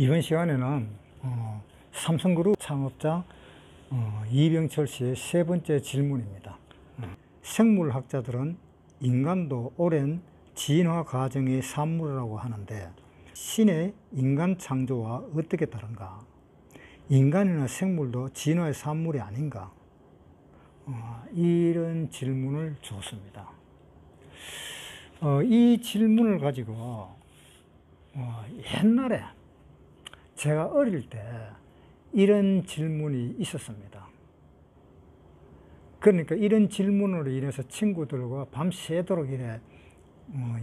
이번 시간에는 삼성그룹 창업자 이병철 씨의 세 번째 질문입니다. 생물학자들은 인간도 오랜 진화 과정의 산물이라고 하는데 신의 인간 창조와 어떻게 다른가? 인간이나 생물도 진화의 산물이 아닌가? 이런 질문을 주었습니다. 이 질문을 가지고 옛날에 제가 어릴 때 이런 질문이 있었습니다. 그러니까 이런 질문으로 인해서 친구들과 밤새도록 이래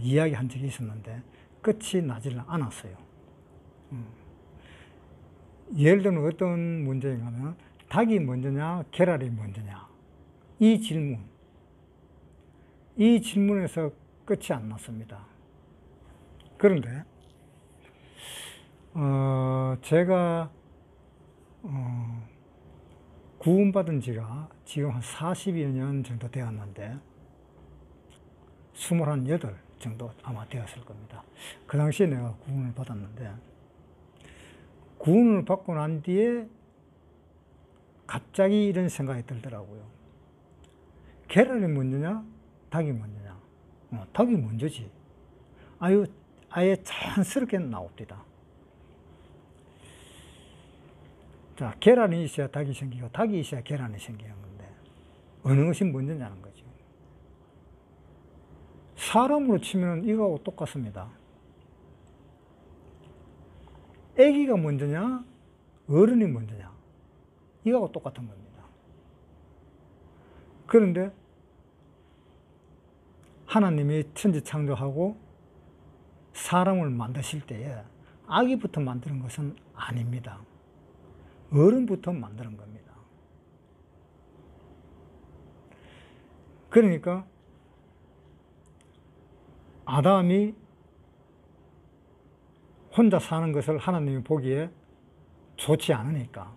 이야기한 적이 있었는데 끝이 나질 않았어요. 예를 들면 어떤 문제인가 하면 닭이 먼저냐 계란이 먼저냐 이 질문에서 끝이 안 났습니다. 그런데 제가 구원받은 지가 지금 한 40여 년 정도 되었는데 28 정도 아마 되었을 겁니다. 그 당시에 내가 구원을 받았는데 구원을 받고 난 뒤에 갑자기 이런 생각이 들더라고요. 계란이 먼저냐 닭이 먼저냐? 닭이 먼저지. 아예 자연스럽게 나옵니다. 자, 계란이 있어야 닭이 생기고 닭이 있어야 계란이 생기는 건데 어느 것이 먼저냐는 거죠. 사람으로 치면 이거하고 똑같습니다. 아기가 먼저냐 어른이 먼저냐 이거하고 똑같은 겁니다. 그런데 하나님이 천지 창조하고 사람을 만드실 때에 아기부터 만드는 것은 아닙니다. 어른부터 만드는 겁니다. 그러니까 아담이 혼자 사는 것을 하나님이 보기에 좋지 않으니까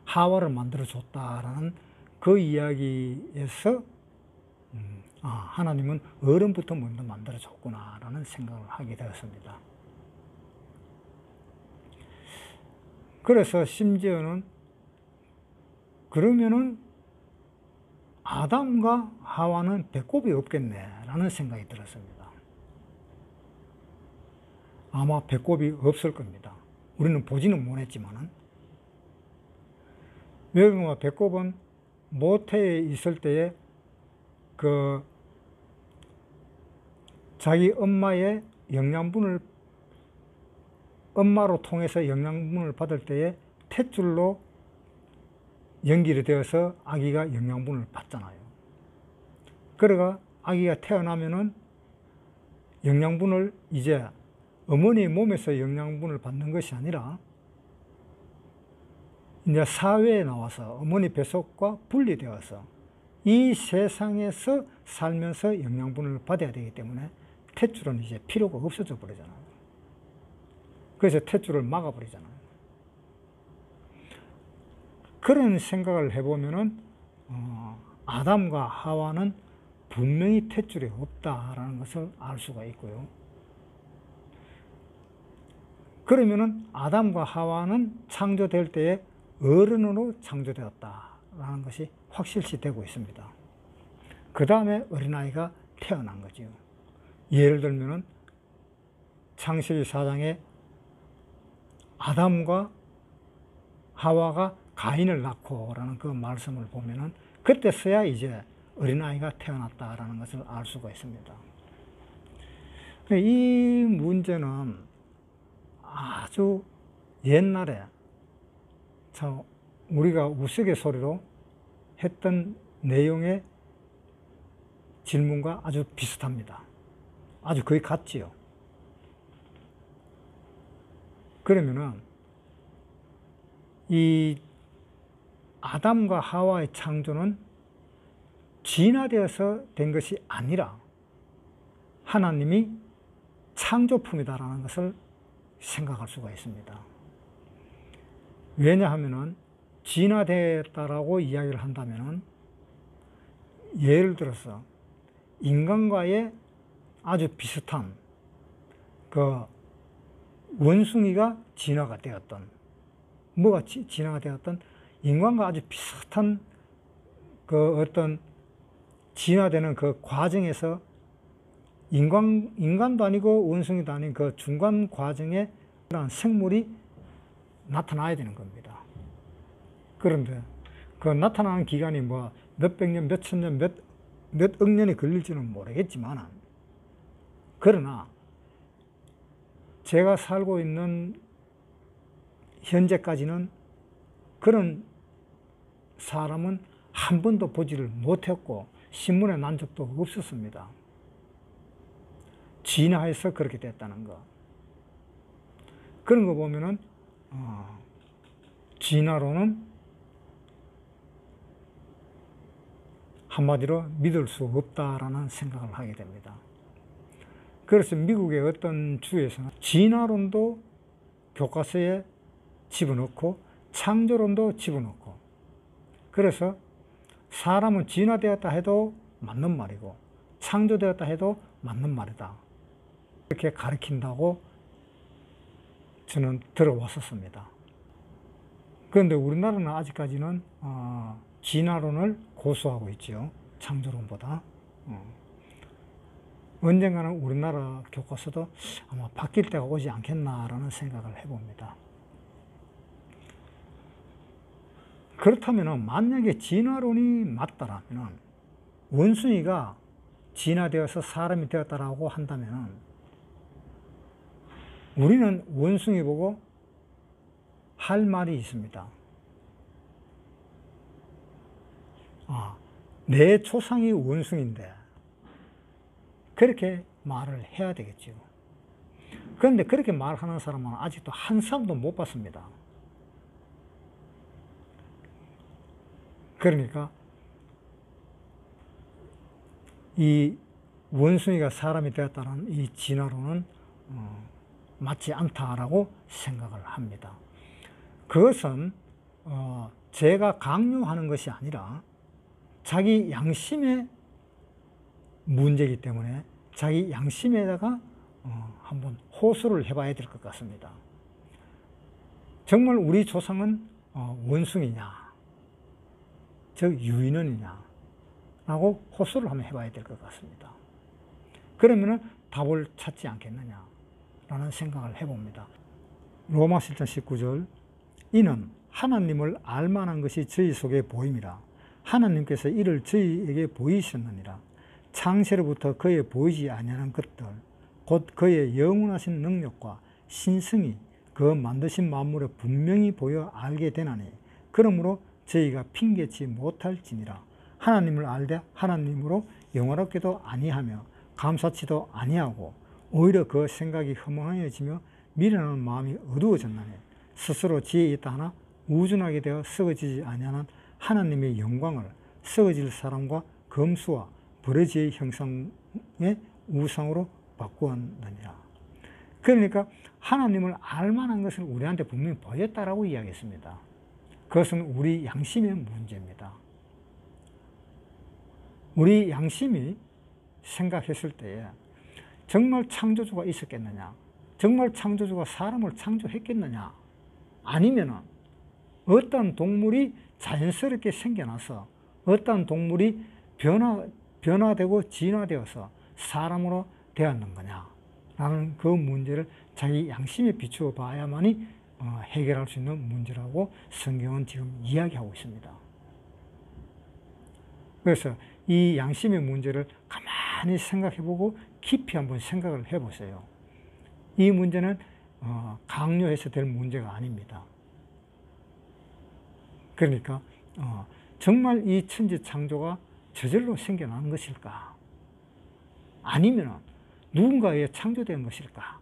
하와를 만들어 줬다라는 그 이야기에서 하나님은 어른부터 먼저 만들어 줬구나라는 생각을 하게 되었습니다. 그래서 심지어는 그러면은 아담과 하와는 배꼽이 없겠네라는 생각이 들었습니다. 아마 배꼽이 없을 겁니다. 우리는 보지는 못했지만은. 왜 그런가? 배꼽은 모태에 있을 때에 자기 엄마의 엄마로 통해서 영양분을 받을 때에 탯줄로 연결이 되어서 아기가 영양분을 받잖아요. 그러가 아기가 태어나면은 영양분을 이제 어머니 몸에서 영양분을 받는 것이 아니라 이제 사회에 나와서 어머니 뱃속과 분리되어서 이 세상에서 살면서 영양분을 받아야 되기 때문에 탯줄은 이제 필요가 없어져 버리잖아요. 그래서 탯줄을 막아버리잖아요. 그런 생각을 해보면은 아담과 하와는 분명히 탯줄이 없다라는 것을 알 수가 있고요. 그러면은 아담과 하와는 창조될 때에 어른으로 창조되었다라는 것이 확실시 되고 있습니다. 그 다음에 어린아이가 태어난 거죠. 예를 들면은 창세기 4장에 아담과 하와가 가인을 낳고라는 그 말씀을 보면은 그때서야 이제 어린아이가 태어났다라는 것을 알 수가 있습니다. 이 문제는 아주 옛날에 우리가 우스갯소리로 했던 내용의 질문과 아주 비슷합니다. 아주 거의 같지요. 그러면은 이 아담과 하와의 창조는 진화되어서 된 것이 아니라 하나님이 창조품이다라는 것을 생각할 수가 있습니다. 왜냐하면은 진화되었다라고 이야기를 한다면은 예를 들어서 인간과의 아주 비슷한 원숭이가 진화가 되었던, 뭐가 진화가 되었던, 인간과 아주 비슷한 그 어떤 진화되는 그 과정에서 인간도 아니고 원숭이도 아닌 그 중간 과정에 그런 생물이 나타나야 되는 겁니다. 그런데 그 나타나는 기간이 뭐 몇백 년, 몇천 년, 몇억 년이 걸릴지는 모르겠지만, 그러나 제가 살고 있는 현재까지는 그런 사람은 한 번도 보지를 못했고 신문에 난 적도 없었습니다. 진화해서 그렇게 됐다는 거. 그런 거 보면은 진화론은 한마디로 믿을 수 없다라는 생각을 하게 됩니다. 그래서 미국의 어떤 주에서는 진화론도 교과서에 집어넣고 창조론도 집어넣고, 그래서 사람은 진화되었다 해도 맞는 말이고 창조되었다 해도 맞는 말이다, 이렇게 가르친다고 저는 들어왔었습니다. 그런데 우리나라는 아직까지는 진화론을 고수하고 있죠, 창조론보다. 언젠가는 우리나라 교과서도 아마 바뀔 때가 오지 않겠나라는 생각을 해봅니다. 그렇다면 만약에 진화론이 맞다라면, 원숭이가 진화되어서 사람이 되었다라고 한다면, 우리는 원숭이 보고 할 말이 있습니다. 내 조상이 원숭이인데, 그렇게 말을 해야 되겠죠. 그런데 그렇게 말하는 사람은 아직도 한 사람도 못 봤습니다. 그러니까 이 원숭이가 사람이 되었다는 이 진화론은 맞지 않다라고 생각을 합니다. 그것은 제가 강요하는 것이 아니라 자기 양심의 문제이기 때문에 자기 양심에다가 한번 호소를 해봐야 될 것 같습니다. 정말 우리 조상은 원숭이냐, 즉 유인원이냐 라고 호소를 한번 해봐야 될 것 같습니다. 그러면은 답을 찾지 않겠느냐 라는 생각을 해봅니다. 로마서 1장 19절, 이는 하나님을 알만한 것이 저희 속에 보임이라. 하나님께서 이를 저희에게 보이셨느니라. 창세로부터 그의 보이지 아니하는 것들, 곧 그의 영원하신 능력과 신성이 그 만드신 만물에 분명히 보여 알게 되나니, 그러므로 저희가 핑계치 못할지니라. 하나님을 알되 하나님으로 영원롭게도 아니하며 감사치도 아니하고 오히려 그 생각이 허망해지며 미련한 마음이 어두워졌나니, 스스로 지혜 있다 하나 우준하게 되어 썩어지지 아니하는 하나님의 영광을 썩어질 사람과 검수와 버러지의 형상의 우상으로 바꾸었느니라. 그러니까 하나님을 알만한 것을 우리한테 분명히 보였다라고 이야기했습니다. 그것은 우리 양심의 문제입니다. 우리 양심이 생각했을 때에 정말 창조주가 있었겠느냐, 정말 창조주가 사람을 창조했겠느냐, 아니면 어떤 동물이 자연스럽게 생겨나서 어떤 동물이 변화되고 진화되어서 사람으로 되었는 거냐라는 그 문제를 자기 양심에 비추어 봐야만이 해결할 수 있는 문제라고 성경은 지금 이야기하고 있습니다. 그래서 이 양심의 문제를 가만히 생각해보고 깊이 한번 생각을 해보세요. 이 문제는 강요해서 될 문제가 아닙니다. 그러니까 정말 이 천지 창조가 저절로 생겨난 것일까? 아니면 누군가에 창조된 것일까?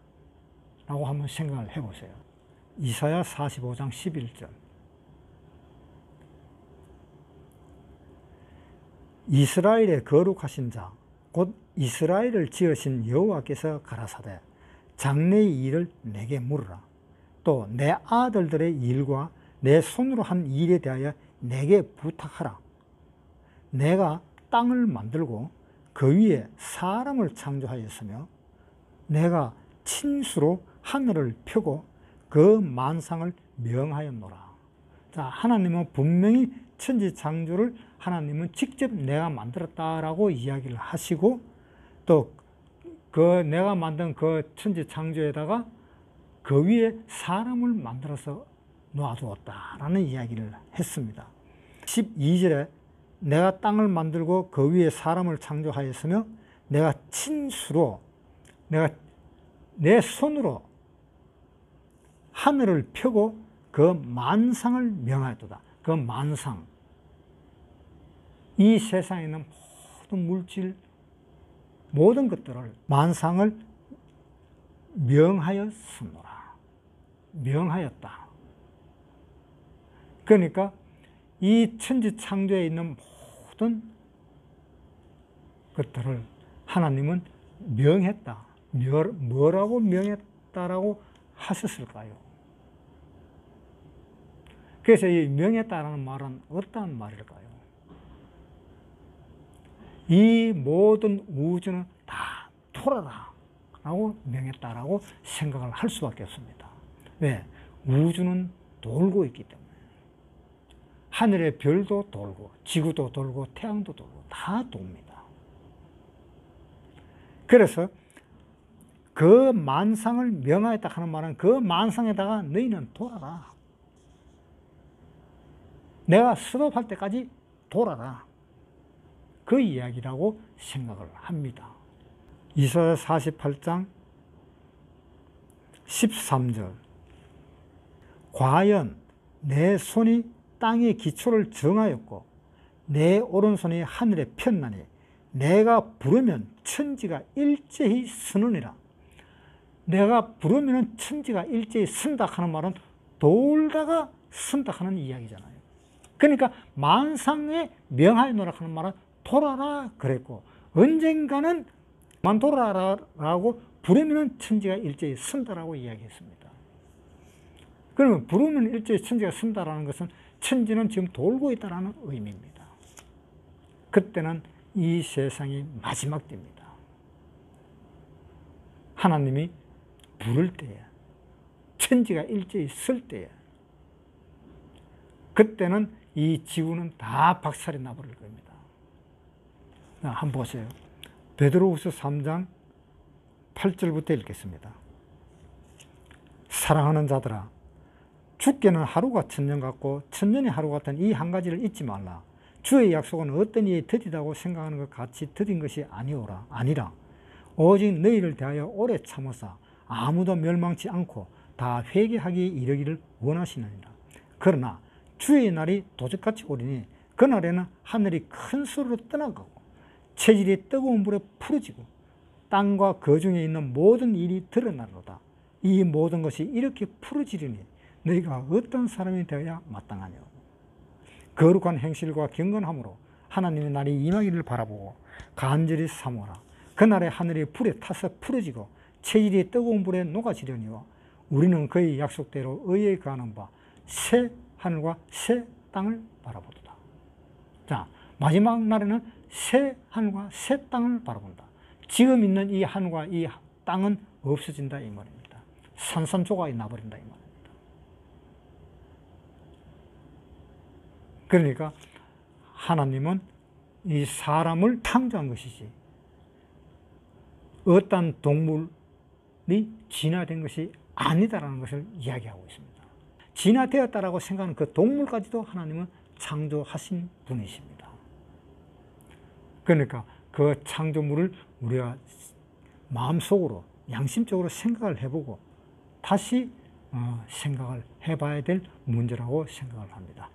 라고 한번 생각을 해보세요. 이사야 45장 11절, 이스라엘의 거룩하신 자, 곧 이스라엘을 지으신 여호와께서 가라사대, 장래의 일을 내게 물으라. 또 내 아들들의 일과 내 손으로 한 일에 대하여 내게 부탁하라. 내가 땅을 만들고 그 위에 사람을 창조하였으며 내가 친수로 하늘을 펴고 그 만상을 명하였노라. 자, 하나님은 분명히 천지창조를 하나님은 직접 내가 만들었다라고 이야기를 하시고, 또 그 내가 만든 그 천지창조에다가 그 위에 사람을 만들어서 놓아두었다라는 이야기를 했습니다. 12절에 내가 땅을 만들고 그 위에 사람을 창조하였으며 내가 친수로 내가 내 손으로 하늘을 펴고 그 만상을 명하였도다. 그 만상, 이 세상에 있는 모든 물질, 모든 것들을 만상을 명하였으노라. 명하였다. 그러니까 이 천지창조에 있는 모든 것들을 하나님은 명했다. 뭐라고 명했다라고 하셨을까요? 그래서 이 명했다라는 말은 어떠한 말일까요? 이 모든 우주는 다 돌아라 라고 명했다라고 생각을 할 수밖에 없습니다. 왜? 우주는 돌고 있기 때문에. 하늘의 별도 돌고 지구도 돌고 태양도 돌고 다 돕니다. 그래서 그 만상을 명하였다 하는 말은 그 만상에다가 너희는 돌아라. 내가 스톱할 때까지 돌아라. 그 이야기라고 생각을 합니다. 이사야 48장 13절 과연 내 손이 땅의 기초를 정하였고 내 오른손이 하늘에 폈나니 내가 부르면 천지가 일제히 서느니라. 내가 부르면 천지가 일제히 선다 하는 말은 돌다가 선다 하는 이야기잖아요. 그러니까 만상에 명하여노라 하는 말은 돌아라 그랬고, 언젠가는 만 돌아라라고 부르면 천지가 일제히 선다라고 이야기했습니다. 그러면 부르면 일제히 천지가 선다라는 것은 천지는 지금 돌고 있다는 의미입니다. 그때는 이 세상이 마지막 때입니다. 하나님이 부를 때에, 천지가 일제히 설 때에, 그때는 이 지구는 다 박살이 나버릴 겁니다. 한번 보세요. 베드로후서 3장 8절부터 읽겠습니다. 사랑하는 자들아, 죽게는 하루가 천년 같고 천년이 하루 같은 이 한 가지를 잊지 말라. 주의 약속은 어떤 이에 더디다고 생각하는 것 같이 더딘 것이 아니라 오직 너희를 대하여 오래 참으사 아무도 멸망치 않고 다 회개하기 이르기를 원하시느니라. 그러나 주의 날이 도적같이 오리니 그날에는 하늘이 큰 소리로 떠나가고 체질이 뜨거운 불에 풀어지고 땅과 그 중에 있는 모든 일이 드러나로다. 이 모든 것이 이렇게 풀어지리니 너희가 어떤 사람이 되어야 마땅하냐. 거룩한 행실과 경건함으로 하나님의 날이 임하기를 바라보고 간절히 사모하라. 그날에 하늘이 불에 타서 풀어지고 체질이 뜨거운 불에 녹아지려니와 우리는 그의 약속대로 의에 거하는 바 새 하늘과 새 땅을 바라보도다. 자, 마지막 날에는 새 하늘과 새 땅을 바라본다. 지금 있는 이 하늘과 이 땅은 없어진다 이 말입니다. 산산조각이 나버린다 이 말입니다. 그러니까 하나님은 이 사람을 창조한 것이지 어떤 동물이 진화된 것이 아니다라는 것을 이야기하고 있습니다. 진화되었다라고 생각하는 그 동물까지도 하나님은 창조하신 분이십니다. 그러니까 그 창조물을 우리가 마음속으로 양심적으로 생각을 해보고 다시 생각을 해봐야 될 문제라고 생각을 합니다.